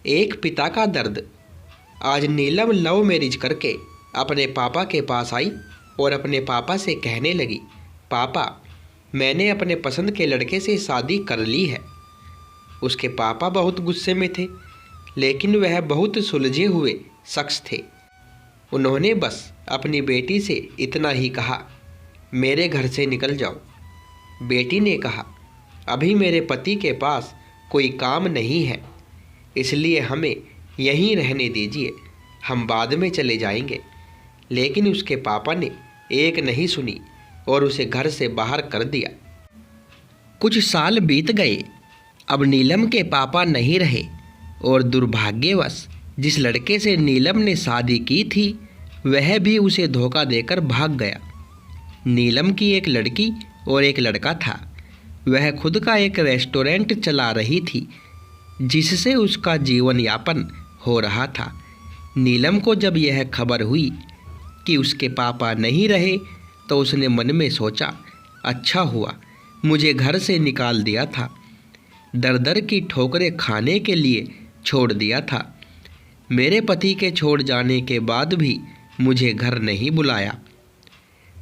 एक पिता का दर्द। आज नीलम लव मैरिज करके अपने पापा के पास आई और अपने पापा से कहने लगी, पापा, मैंने अपने पसंद के लड़के से शादी कर ली है। उसके पापा बहुत गुस्से में थे, लेकिन वह बहुत सुलझे हुए शख्स थे। उन्होंने बस अपनी बेटी से इतना ही कहा, मेरे घर से निकल जाओ। बेटी ने कहा, अभी मेरे पति के पास कोई काम नहीं है, इसलिए हमें यहीं रहने दीजिए, हम बाद में चले जाएंगे। लेकिन उसके पापा ने एक नहीं सुनी और उसे घर से बाहर कर दिया। कुछ साल बीत गए। अब नीलम के पापा नहीं रहे और दुर्भाग्यवश जिस लड़के से नीलम ने शादी की थी वह भी उसे धोखा देकर भाग गया। नीलम की एक लड़की और एक लड़का था। वह खुद का एक रेस्टोरेंट चला रही थी, जिससे उसका जीवन यापन हो रहा था। नीलम को जब यह खबर हुई कि उसके पापा नहीं रहे तो उसने मन में सोचा, अच्छा हुआ मुझे घर से निकाल दिया था, दर दर की ठोकरें खाने के लिए छोड़ दिया था। मेरे पति के छोड़ जाने के बाद भी मुझे घर नहीं बुलाया।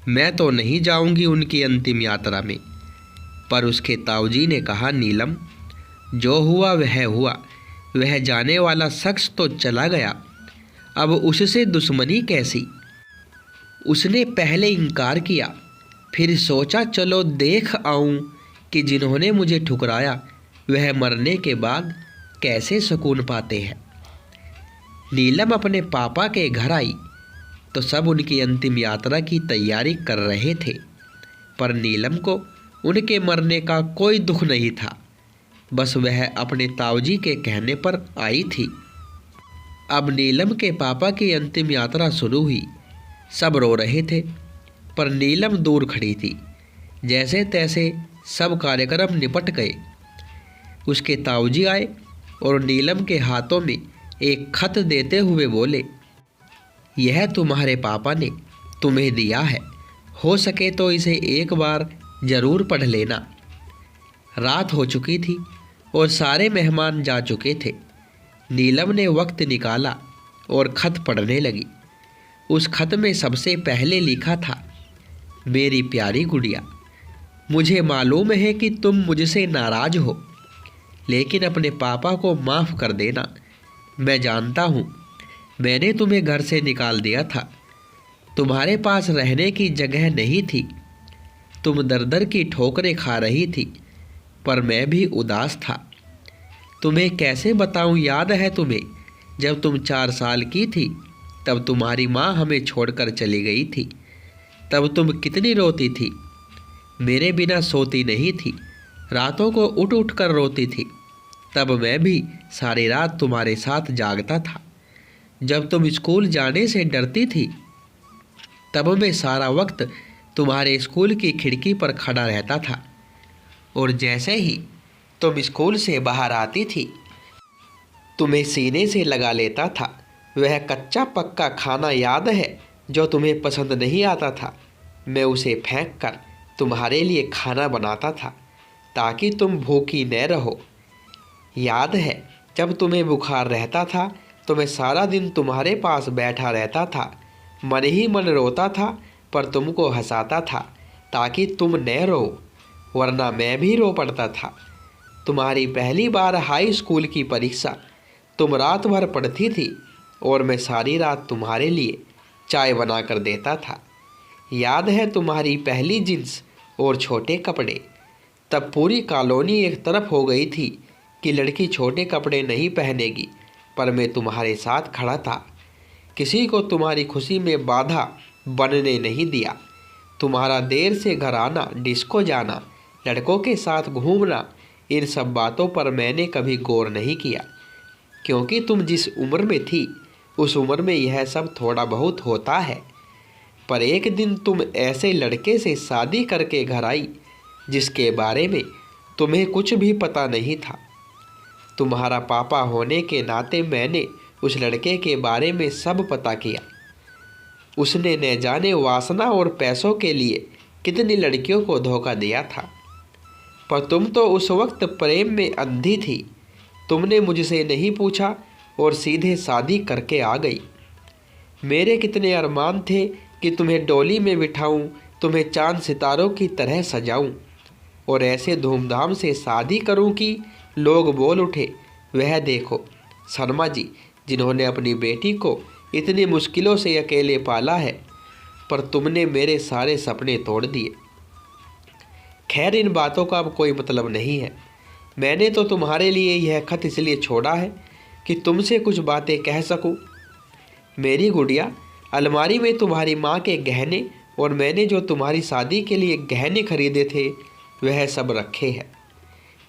मैं तो नहीं जाऊंगी उनकी अंतिम यात्रा में। पर उसके ताऊजी ने कहा, नीलम, जो हुआ वह हुआ, वह जाने वाला शख्स तो चला गया, अब उससे दुश्मनी कैसी। उसने पहले इनकार किया, फिर सोचा चलो देख आऊं कि जिन्होंने मुझे ठुकराया वह मरने के बाद कैसे सुकून पाते हैं। नीलम अपने पापा के घर आई तो सब उनकी अंतिम यात्रा की तैयारी कर रहे थे, पर नीलम को उनके मरने का कोई दुख नहीं था। बस वह अपने ताऊजी के कहने पर आई थी। अब नीलम के पापा की अंतिम यात्रा शुरू हुई। सब रो रहे थे, पर नीलम दूर खड़ी थी। जैसे तैसे सब कार्यक्रम निपट गए। उसके ताऊजी आए और नीलम के हाथों में एक खत देते हुए बोले, यह तुम्हारे पापा ने तुम्हें दिया है, हो सके तो इसे एक बार ज़रूर पढ़ लेना। रात हो चुकी थी और सारे मेहमान जा चुके थे। नीलम ने वक्त निकाला और खत पढ़ने लगी। उस खत में सबसे पहले लिखा था, मेरी प्यारी गुड़िया, मुझे मालूम है कि तुम मुझसे नाराज़ हो, लेकिन अपने पापा को माफ़ कर देना। मैं जानता हूँ मैंने तुम्हें घर से निकाल दिया था, तुम्हारे पास रहने की जगह नहीं थी, तुम दर दर की ठोकरें खा रही थी, पर मैं भी उदास था। तुम्हें कैसे बताऊं, याद है तुम्हें जब तुम 4 साल की थी तब तुम्हारी माँ हमें छोड़कर चली गई थी। तब तुम कितनी रोती थी, मेरे बिना सोती नहीं थी, रातों को उठ उठ कर रोती थी। तब मैं भी सारी रात तुम्हारे साथ जागता था। जब तुम स्कूल जाने से डरती थी तब मैं सारा वक्त तुम्हारे स्कूल की खिड़की पर खड़ा रहता था, और जैसे ही तुम स्कूल से बाहर आती थी तुम्हें सीने से लगा लेता था। वह कच्चा पक्का खाना याद है जो तुम्हें पसंद नहीं आता था, मैं उसे फेंक कर तुम्हारे लिए खाना बनाता था ताकि तुम भूखी न रहो। याद है जब तुम्हें बुखार रहता था तो मैं सारा दिन तुम्हारे पास बैठा रहता था, मन ही मन रोता था पर तुमको हंसाता था ताकि तुम न रो, वरना मैं भी रो पड़ता था। तुम्हारी पहली बार हाई स्कूल की परीक्षा तुम रात भर पढ़ती थी और मैं सारी रात तुम्हारे लिए चाय बना कर देता था। याद है तुम्हारी पहली जींस और छोटे कपड़े, तब पूरी कॉलोनी एक तरफ हो गई थी कि लड़की छोटे कपड़े नहीं पहनेगी, पर मैं तुम्हारे साथ खड़ा था, किसी को तुम्हारी खुशी में बाधा बनने नहीं दिया। तुम्हारा देर से घर आना, डिस्को जाना, लड़कों के साथ घूमना, इन सब बातों पर मैंने कभी गौर नहीं किया, क्योंकि तुम जिस उम्र में थी उस उम्र में यह सब थोड़ा बहुत होता है। पर एक दिन तुम ऐसे लड़के से शादी करके घर आई जिसके बारे में तुम्हें कुछ भी पता नहीं था। तुम्हारा पापा होने के नाते मैंने उस लड़के के बारे में सब पता किया। उसने न जाने वासना और पैसों के लिए कितनी लड़कियों को धोखा दिया था, पर तुम तो उस वक्त प्रेम में अंधी थी। तुमने मुझसे नहीं पूछा और सीधे शादी करके आ गई। मेरे कितने अरमान थे कि तुम्हें डोली में बिठाऊं, तुम्हें चांद सितारों की तरह सजाऊं और ऐसे धूमधाम से शादी करूं कि लोग बोल उठे, वह देखो शर्मा जी, जिन्होंने अपनी बेटी को इतनी मुश्किलों से अकेले पाला है, पर तुमने मेरे सारे सपने तोड़ दिए। खैर, इन बातों का अब कोई मतलब नहीं है। मैंने तो तुम्हारे लिए यह खत इसलिए छोड़ा है कि तुमसे कुछ बातें कह सकूं। मेरी गुड़िया, अलमारी में तुम्हारी माँ के गहने और मैंने जो तुम्हारी शादी के लिए गहने खरीदे थे वह सब रखे हैं।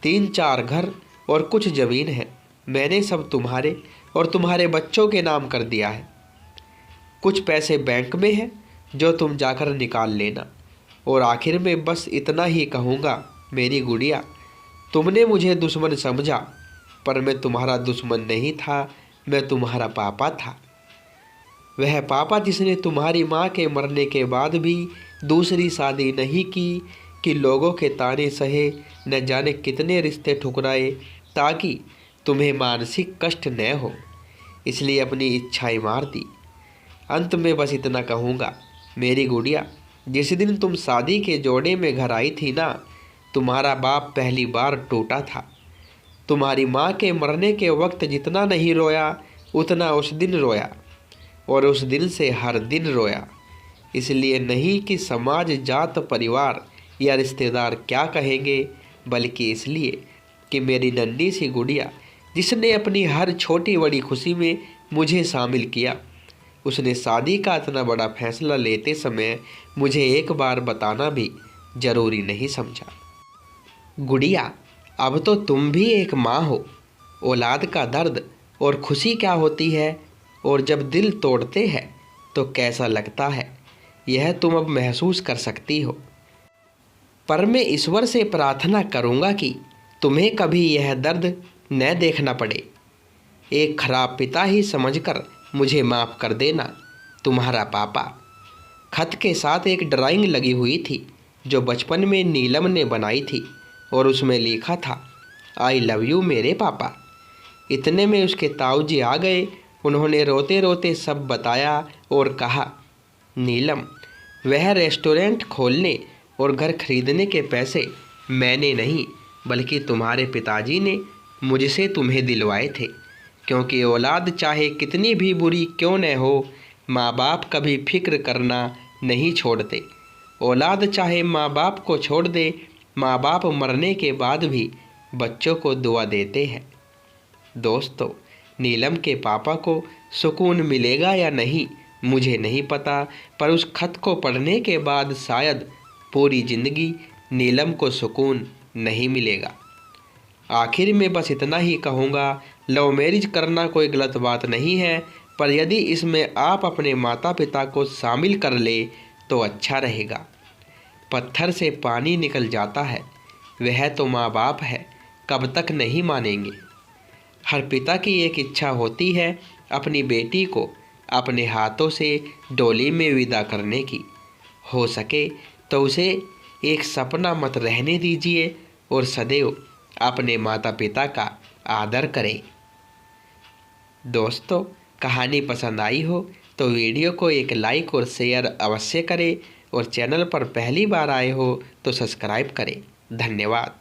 3-4 घर और कुछ ज़मीन है। मैंने सब तुम्हारे और तुम्हारे बच्चों के नाम कर दिया है। कुछ पैसे बैंक में हैं जो तुम जाकर निकाल लेना। और आखिर में बस इतना ही कहूँगा, मेरी गुड़िया, तुमने मुझे दुश्मन समझा, पर मैं तुम्हारा दुश्मन नहीं था, मैं तुम्हारा पापा था। वह पापा जिसने तुम्हारी माँ के मरने के बाद भी दूसरी शादी नहीं की कि लोगों के ताने सहे, न जाने कितने रिश्ते ठुकराए ताकि तुम्हें मानसिक कष्ट न हो, इसलिए अपनी इच्छाएं मार दी। अंत में बस इतना कहूँगा, मेरी गुड़िया, जिस दिन तुम शादी के जोड़े में घर आई थी ना, तुम्हारा बाप पहली बार टूटा था। तुम्हारी माँ के मरने के वक्त जितना नहीं रोया उतना उस दिन रोया, और उस दिन से हर दिन रोया। इसलिए नहीं कि समाज, जात, परिवार या रिश्तेदार क्या कहेंगे, बल्कि इसलिए कि मेरी नन्ही सी गुड़िया, जिसने अपनी हर छोटी बड़ी खुशी में मुझे शामिल किया, उसने शादी का इतना बड़ा फैसला लेते समय मुझे एक बार बताना भी जरूरी नहीं समझा। गुड़िया, अब तो तुम भी एक माँ हो। औलाद का दर्द और खुशी क्या होती है और जब दिल तोड़ते हैं तो कैसा लगता है, यह तुम अब महसूस कर सकती हो। पर मैं ईश्वर से प्रार्थना करूँगा कि तुम्हें कभी यह दर्द न देखना पड़े। एक खराब पिता ही समझकर मुझे माफ़ कर देना, तुम्हारा पापा। खत के साथ एक ड्राइंग लगी हुई थी जो बचपन में नीलम ने बनाई थी और उसमें लिखा था, आई लव यू मेरे पापा। इतने में उसके ताऊजी आ गए। उन्होंने रोते रोते सब बताया और कहा, नीलम, वह रेस्टोरेंट खोलने और घर खरीदने के पैसे मैंने नहीं बल्कि तुम्हारे पिताजी ने मुझसे तुम्हें दिलवाए थे, क्योंकि औलाद चाहे कितनी भी बुरी क्यों न हो, माँ बाप कभी फिक्र करना नहीं छोड़ते। औलाद चाहे माँ बाप को छोड़ दे, माँ बाप मरने के बाद भी बच्चों को दुआ देते हैं। दोस्तों, नीलम के पापा को सुकून मिलेगा या नहीं मुझे नहीं पता, पर उस खत को पढ़ने के बाद शायद पूरी ज़िंदगी नीलम को सुकून नहीं मिलेगा। आखिर में बस इतना ही कहूँगा, लव मैरिज करना कोई गलत बात नहीं है, पर यदि इसमें आप अपने माता पिता को शामिल कर ले तो अच्छा रहेगा। पत्थर से पानी निकल जाता है, वह तो माँ बाप है, कब तक नहीं मानेंगे। हर पिता की एक इच्छा होती है अपनी बेटी को अपने हाथों से डोली में विदा करने की। हो सके तो उसे एक सपना मत रहने दीजिए और सदैव अपने माता पिता का आदर करें। दोस्तों, कहानी पसंद आई हो तो वीडियो को एक लाइक और शेयर अवश्य करें और चैनल पर पहली बार आए हो तो सब्सक्राइब करें। धन्यवाद।